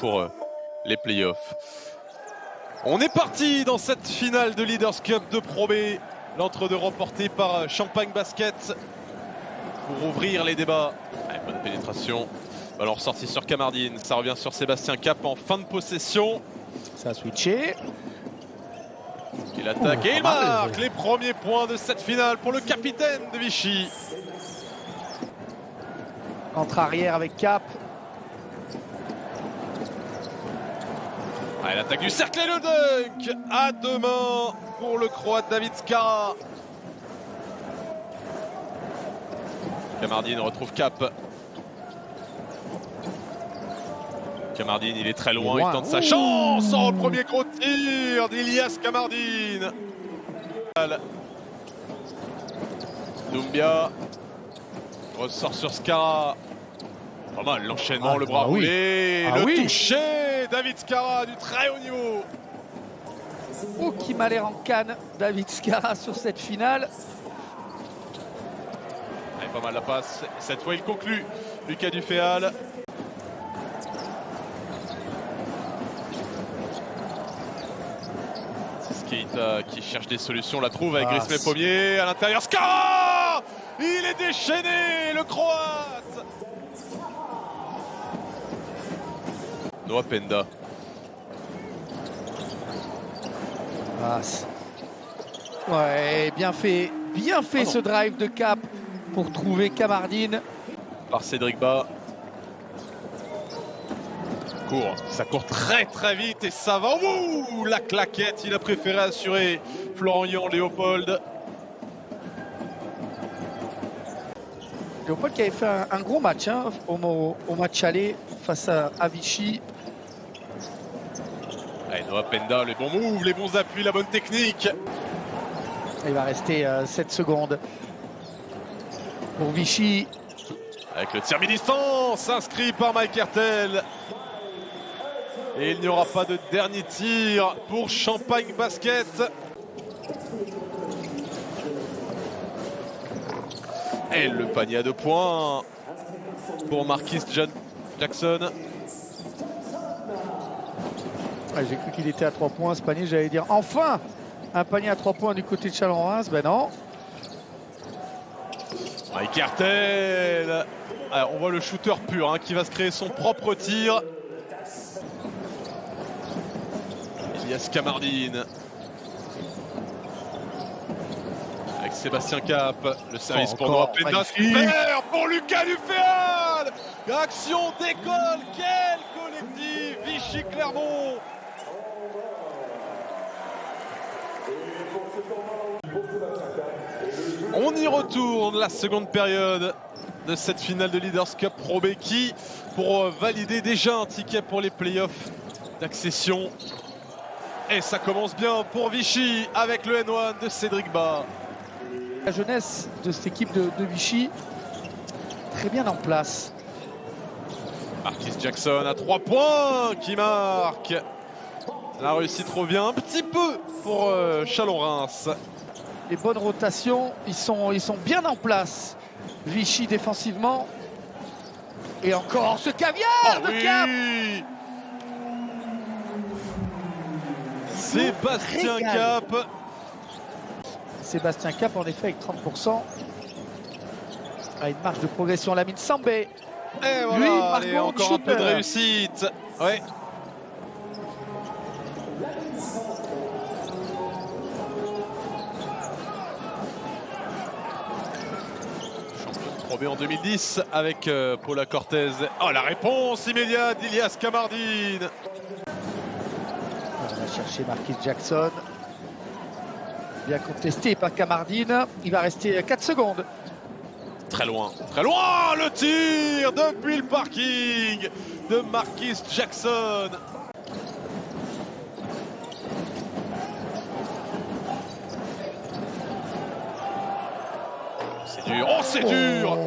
pour les playoffs. On est parti dans cette finale de Leaders Cup de Pro B. L'entre-deux remporté par Champagne Basket. Pour ouvrir les débats. Allez, bonne pénétration. Ballon ressorti sur Kamardine. Ça revient sur Sébastien Cap en fin de possession. Ça a switché. Il attaque et il marque les premiers points de cette finale pour le capitaine de Vichy. Entre arrière avec Cap. Allez, l'attaque du cercle et le dunk à deux mains pour le Croate David Skara. Kamardine retrouve Cap. Kamardine, il est très loin, il tente sa chance. Oh, le premier gros tir d'Ilias Kamardine. Doumbia ressort sur Skara. Pas mal, l'enchaînement, le bras roulé, le toucher, David Skara du très haut niveau. Oh, qui m'a l'air en canne, David Skara sur cette finale. Allez, pas mal la passe, cette fois il conclut, Lucas Duféal. Keita qui cherche des solutions, la trouve avec Grismet Pommier à l'intérieur. Skara! Il est déchaîné, le Croate! Noah Penda. Ouais, bien fait ce drive de Cap pour trouver Kamardine. Par Cédric Bas. Ça court très très vite et ça va au bout. La claquette, il a préféré assurer Florian Léopold. Léopold qui avait fait un gros match au match aller face à Vichy. Allez, Noah Penda, les bons moves, les bons appuis, la bonne technique. Il va rester 7 secondes pour Vichy. Avec le tir mi-distance inscrit par Mike Hertel. Et il n'y aura pas de dernier tir pour Champagne Basket. Et le panier à 2 points pour Marquis Jackson. J'ai cru qu'il était à 3 points ce panier, j'allais dire enfin un panier à 3 points du côté de Chalon-Reims. Ben non. Mike Hertel. Alors, on voit le shooter pur qui va se créer son propre tir. Ilias Kamardine. Avec Sébastien Cap. Le service pour Noah Penda. Super pour Lucas Duféal. Action d'école. Quel collectif. Vichy Clermont. On y retourne, la seconde période de cette finale de Leaders Cup Pro B qui, pour valider déjà un ticket pour les playoffs d'accession. Et ça commence bien pour Vichy avec le N1 de Cédric Bas. La jeunesse de cette équipe de Vichy, très bien en place. Marquis Jackson à 3 points qui marque. La réussite revient un petit peu pour Chalon-Reims. Les bonnes rotations, ils sont bien en place. Vichy défensivement. Et encore ce caviar de Cap. Sébastien Cap. Sébastien Cap, en effet, avec 30%. À une marge de progression, Lamine Sambé. Et voilà, allez, encore un peu de réussite. Ouais. Pro B en 2010 avec Paula Cortez. Oh, la réponse immédiate d'Ilias Kamardine. On va chercher Marquis Jackson. Bien contesté par Kamardine. Il va rester 4 secondes. Très loin, le tir depuis le parking de Marquis Jackson. C'est dur, oh c'est dur.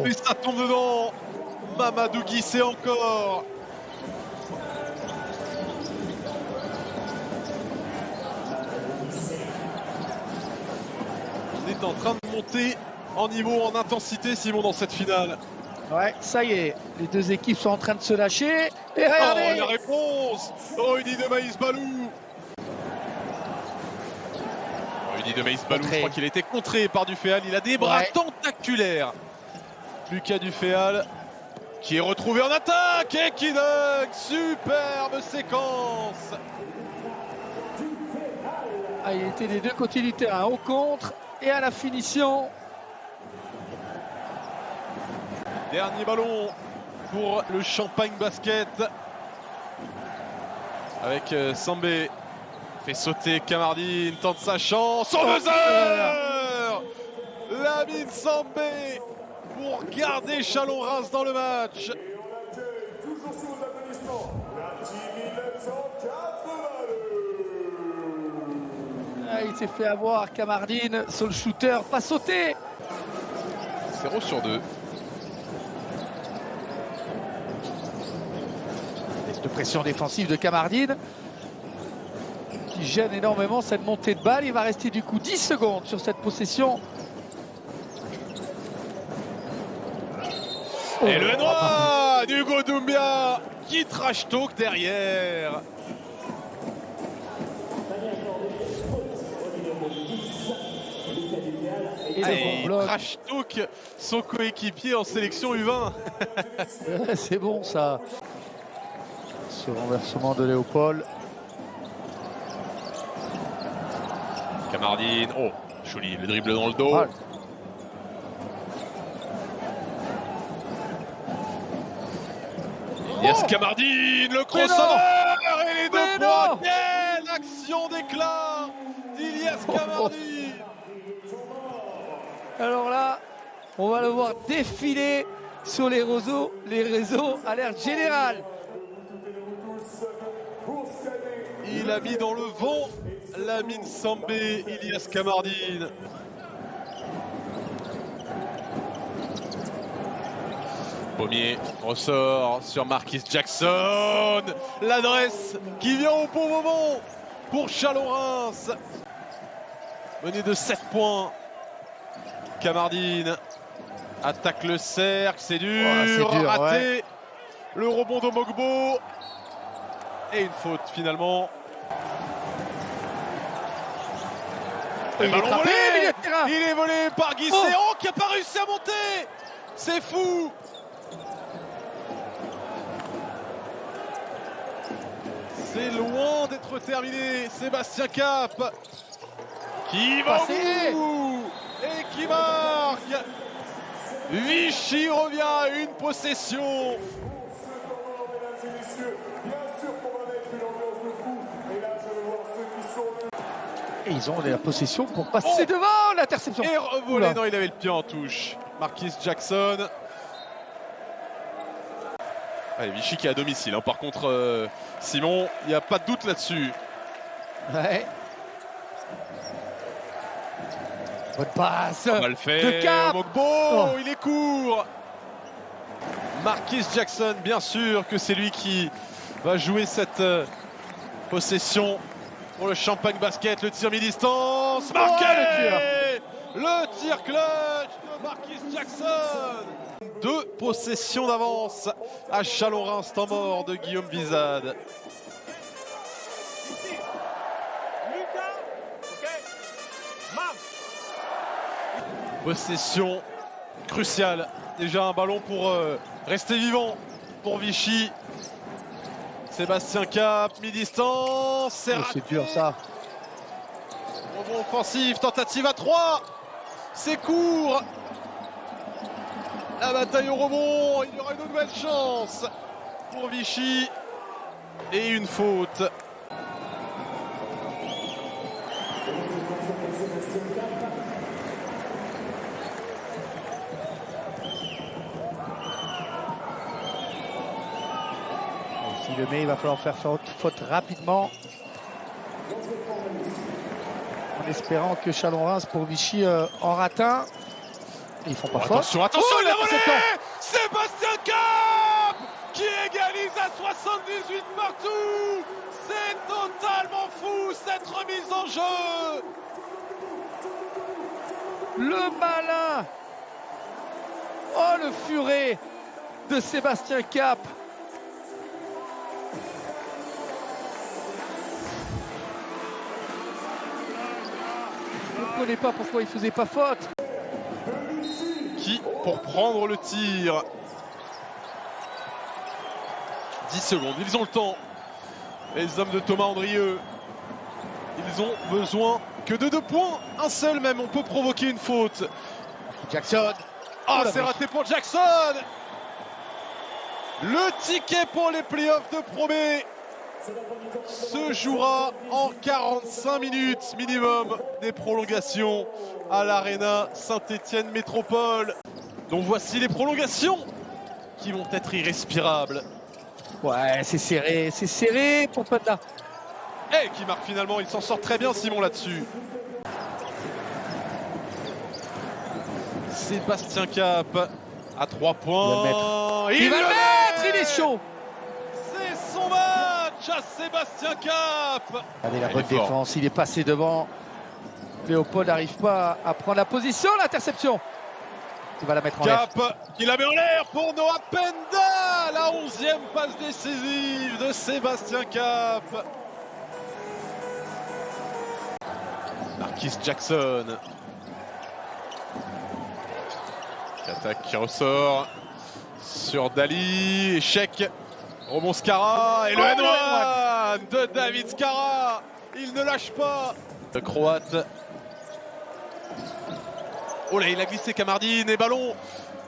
Et ça tombe dedans. Mamadou Guissé encore. On est en train de monter en niveau, en intensité, Simon, dans cette finale. Ouais, ça y est, les deux équipes sont en train de se lâcher. Et Oh, regardez, la réponse! Rudy de Maïs Balou! Rudy de Maïs Balou, je crois qu'il a été contré par Duféal. Il a des bras tentaculaires. Lucas Duféal qui est retrouvé en attaque et qui dunk. Superbe séquence. Ah, il était des deux côtés du terrain, au contre et à la finition. Dernier ballon pour le Champagne Basket. Avec Sambé. Fait sauter Kamardine, tente sa chance. En buzzer, Lamine Sambé pour garder Chalon-Reims dans le match. Ah, il s'est fait avoir, Kamardine, sur le shooter, pas sauté. 0 sur 2. De pression défensive de Kamardine qui gêne énormément cette montée de balle. Il va rester du coup 10 secondes sur cette possession. Et le noir d'Hugo Doumbia qui trash talk derrière. Et il trash talk son coéquipier en sélection U20. C'est bon ça. Ce renversement de Léopold. Kamardine, oh, joli, le dribble dans le dos. Ah. Yes, Kamardine, le crossover et les deux points. Quelle action d'éclat d'Ilias Kamardine. Alors là, on va le voir défiler sur les réseaux alerte générale. Il a mis dans le vent Lamine Sambé, Ilias Kamardine. Pommier ressort sur Marquis Jackson. L'adresse qui vient au bon moment pour Chalon-Reims. Mené de 7 points. Kamardine attaque le cercle, c'est dur, raté. Ouais. Le rebond de Mogbo. Et une faute finalement. Il est volé par Guisséan qui n'a pas réussi à monter. C'est fou. C'est loin d'être terminé. Sébastien Cap qui va au bout et qui marque. Vichy revient à une possession. Et ils ont la possession pour passer devant l'interception. Et revolé, non, il avait le pied en touche. Marquis Jackson. Allez, Vichy qui est à domicile. Hein. Par contre, Simon, il n'y a pas de doute là-dessus. Ouais. Bonne passe. Mal fait. De Cap. Mogbo, il est court. Marquis Jackson, bien sûr que c'est lui qui va jouer cette possession pour le Champagne Basket. Le tir mi-distance. Marqué le tir clutch de Marquis Jackson. 2 possessions d'avance à Chalon-Reims, temps mort de Guillaume Bizade. Possession cruciale. Déjà un ballon pour rester vivant pour Vichy. Sébastien Cap, mi-distance. C'est dur ça. Rebond offensif, tentative à 3. C'est court. La bataille au rebond. Il y aura une nouvelle chance pour Vichy. Et une faute. S'il le met, il va falloir faire faute rapidement. En espérant que Chalon-Reims pour Vichy en rate un. Ils font pas faute. Attention, il a volé. Sébastien Cap qui égalise à 78 partout. C'est totalement fou cette remise en jeu. Le malin. Oh, le furet de Sébastien Cap. Je ne comprenais pas pourquoi il ne faisait pas faute. Qui pour prendre le tir. 10 secondes, ils ont le temps. Les hommes de Thomas Andrieux, ils ont besoin que de 2 points. Un seul même, on peut provoquer une faute. Jackson. Ah, c'est raté pour Jackson. Le ticket pour les playoffs de Pro B se jouera en 45 minutes minimum des prolongations à l'Arena Saint-Étienne Métropole. Donc voici les prolongations qui vont être irrespirables. Ouais, c'est serré pour Panda. Et qui marque finalement, il s'en sort très bien Simon là-dessus. Sébastien Cap à 3 points. Il va le mettre, il est chaud. C'est son match à Sébastien Cap. Regardez la bonne défense, il est passé devant. Léopold n'arrive pas à prendre la position, l'interception. Il va la mettre en l'air. Cap qui la met en l'air pour Noah Penda. La 11e passe décisive de Sébastien Cap. Marquis Jackson. Qui attaque, qui ressort sur Dali. Échec. Rebond Skara. Et le N1 de David Skara. Il ne lâche pas. Le Croate. Oh là, il a glissé Kamardine et ballon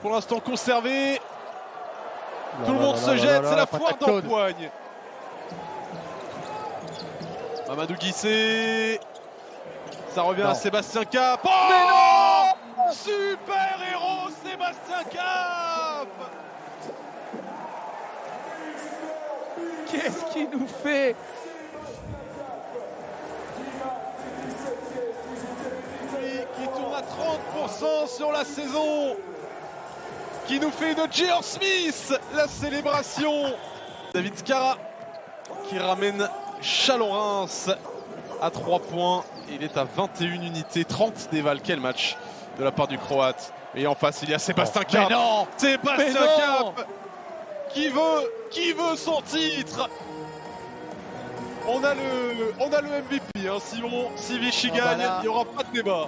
pour l'instant conservé. Tout le monde se jette, c'est la foire d'empoigne. Mamadou Guissé. Ça revient à Sébastien Cap. Oh mais non, super héros Sébastien Cap. Qu'est-ce qu'il nous fait? Qui tourne à 30% sur la saison. Qui nous fait de J.R. Smith la célébration. David Skara qui ramène Chalon-Reims à 3 points. Il est à 21 unités, 30 déval. Quel match de la part du Croate. Et en face, il y a Sébastien Cap. Non, Sébastien Cap qui veut son titre. On a le MVP, hein, Simon. Si Vichy gagne, il n'y aura pas de débat.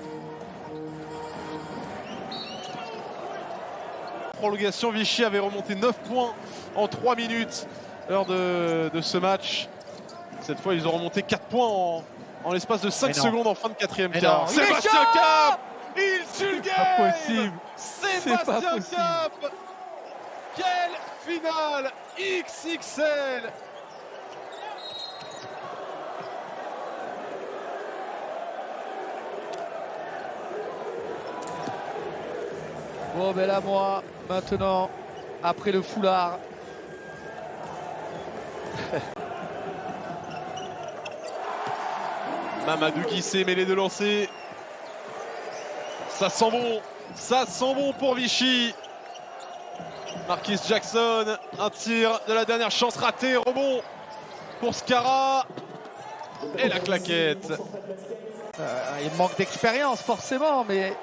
Prolongation, Vichy avait remonté 9 points en 3 minutes lors de ce match. Cette fois, ils ont remonté 4 points en l'espace de 5 secondes en fin de 4e quart. Sébastien Cap, il sulgame. C'est pas possible. Sébastien Cap. Quelle finale XXL. Bon, ben là, moi, maintenant, après le foulard. Mamadou Guissé mêlé de lancer. Ça sent bon pour Vichy. Marquis Jackson, un tir de la dernière chance raté, rebond pour Skara. Et la claquette. Il manque d'expérience forcément, mais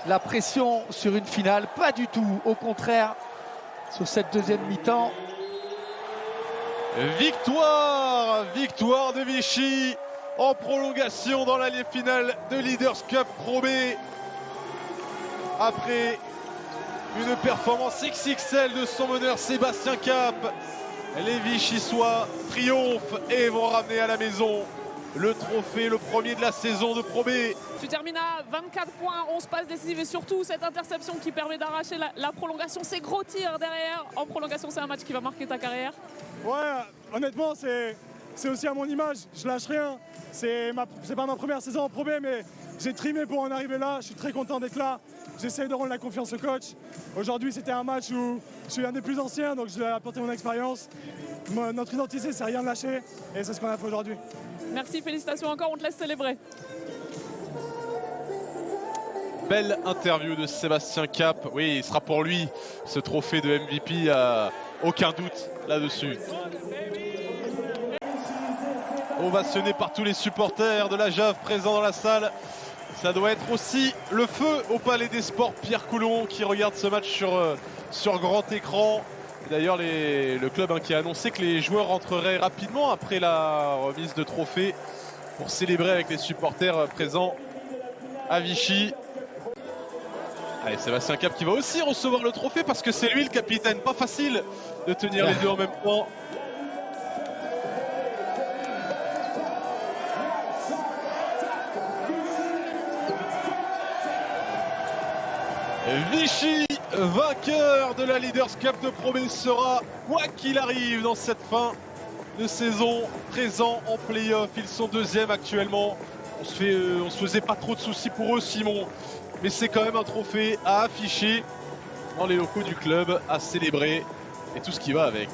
la pression sur une finale, pas du tout. Au contraire, sur cette deuxième mi-temps. Victoire de Vichy en prolongation dans la finale de Leaders Cup Pro B. Après une performance XXL de son meneur Sébastien Cap, les Vichysois triomphent et vont ramener à la maison le trophée, le premier de la saison de Pro B. Tu termines à 24 points, 11 passes décisives et surtout cette interception qui permet d'arracher la prolongation. Ces gros tirs derrière. En prolongation, c'est un match qui va marquer ta carrière. Ouais, honnêtement, c'est aussi à mon image. Je lâche rien. C'est pas ma première saison en Pro B, mais j'ai trimé pour en arriver là. Je suis très content d'être là. J'essaie de rendre la confiance au coach. Aujourd'hui, c'était un match où je suis un des plus anciens, donc je dois apporter mon expérience. Notre identité, c'est rien de lâcher, et c'est ce qu'on a fait aujourd'hui. Merci, félicitations encore, on te laisse célébrer. Belle interview de Sébastien Cap. Oui, il sera pour lui ce trophée de MVP, aucun doute là-dessus. Ovationné par tous les supporters de la JAV présents dans la salle. Ça doit être aussi le feu au Palais des Sports. Pierre Coulon qui regarde ce match sur grand écran. D'ailleurs, le club qui a annoncé que les joueurs rentreraient rapidement après la remise de trophée pour célébrer avec les supporters présents à Vichy. Allez, Sébastien Cap qui va aussi recevoir le trophée parce que c'est lui le capitaine. Pas facile de tenir les deux en même temps. Vichy, vainqueur de la Leaders Cup de Pro B, sera, quoi qu'il arrive dans cette fin de saison, présent en play-off. Ils sont deuxièmes actuellement. On se faisait pas trop de soucis pour eux, Simon. Mais c'est quand même un trophée à afficher dans les locaux du club, à célébrer et tout ce qui va avec.